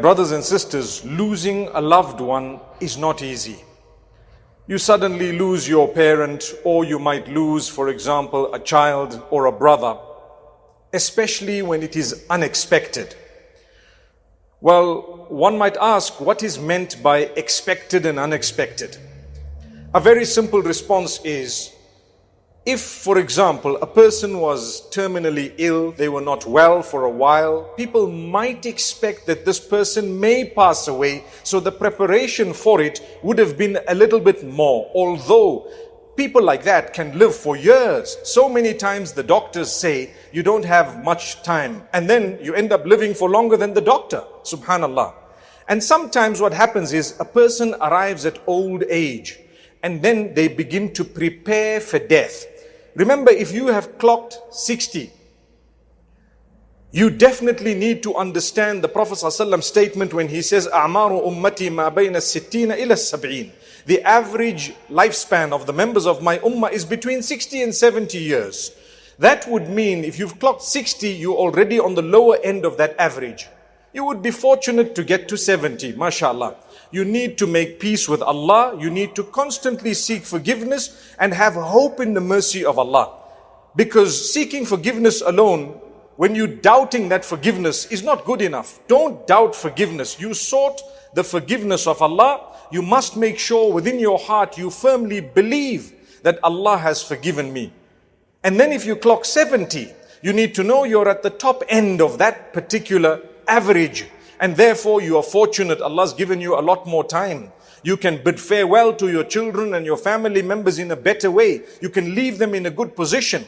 Brothers and sisters, losing a loved one is not easy. You suddenly lose your parent, or you might lose, for example, a child or a brother, especially when it is unexpected. Well, one might ask, what is meant by expected and unexpected? A very simple response is, if, for example, a person was terminally ill, they were not well for a while, people might expect that this person may pass away, so the preparation for it would have been a little bit more. Although people like that can live for years. So many times the doctors say, you don't have much time, and then you end up living for longer than the doctor. Subhanallah. And sometimes what happens is a person arrives at old age, and then they begin to prepare for death. Remember, if you have clocked 60, you definitely need to understand the Prophet ﷺ statement when he says, أَعْمَارُ أُمَّتِي مَا بَيْنَ السِّتِّينَ إِلَى السَّبْعِينَ. The average lifespan of the members of my ummah is between 60 and 70 years. That would mean if you've clocked 60, you're already on the lower end of that average. You would be fortunate to get to 70, mashallah. You need to make peace with Allah. You need to constantly seek forgiveness and have hope in the mercy of Allah. Because seeking forgiveness alone, when you're doubting that forgiveness, is not good enough. Don't doubt forgiveness. You sought the forgiveness of Allah. You must make sure within your heart you firmly believe that Allah has forgiven me. And then if you clock 70, you need to know you're at the top end of that particular average. And therefore you are fortunate. Allah's given you a lot more time. You can bid farewell to your children and your family members in a better way. You can leave them in a good position.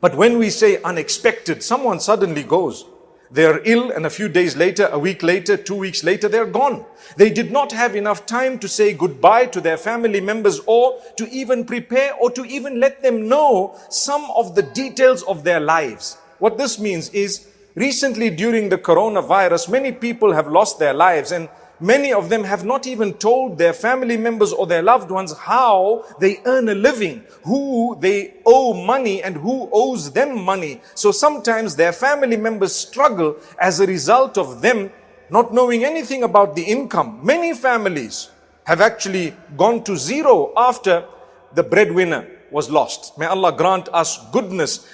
But when we say unexpected, someone suddenly goes. They are ill, and a few days later, a week later, 2 weeks later, they're gone. They did not have enough time to say goodbye to their family members, or to even prepare, or to even let them know some of the details of their lives. What this means is, recently during the coronavirus, many people have lost their lives, and many of them have not even told their family members or their loved ones how they earn a living, who they owe money and who owes them money. So sometimes their family members struggle as a result of them not knowing anything about the income. Many families have actually gone to zero after the breadwinner was lost. May Allah grant us goodness.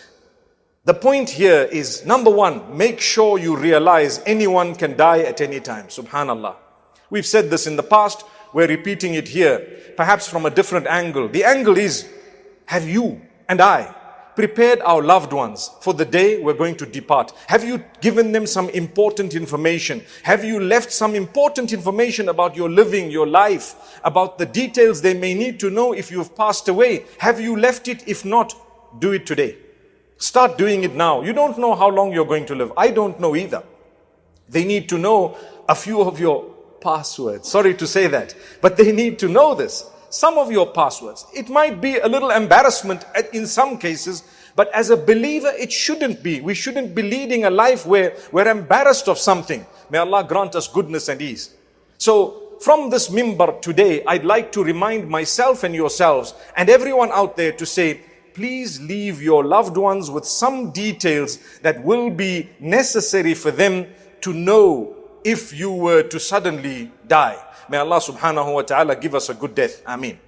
The point here is, number one, make sure you realize anyone can die at any time. Subhanallah. We've said this in the past, we're repeating it here, perhaps from a different angle. The angle is, have you and I prepared our loved ones for the day we're going to depart? Have you given them some important information? Have you left some important information about your living, your life, about the details they may need to know if you've passed away? Have you left it? If not, do it today. Start doing it now. You don't know how long you're going to live. I don't know either. They need to know a few of your passwords. Sorry to say that, but they need to know this. Some of your passwords. It might be a little embarrassment in some cases, but as a believer, it shouldn't be. We shouldn't be leading a life where we're embarrassed of something. May Allah grant us goodness and ease. So from this mimbar today, I'd like to remind myself and yourselves and everyone out there to say, please leave your loved ones with some details that will be necessary for them to know if you were to suddenly die. May Allah subhanahu wa ta'ala give us a good death. Ameen.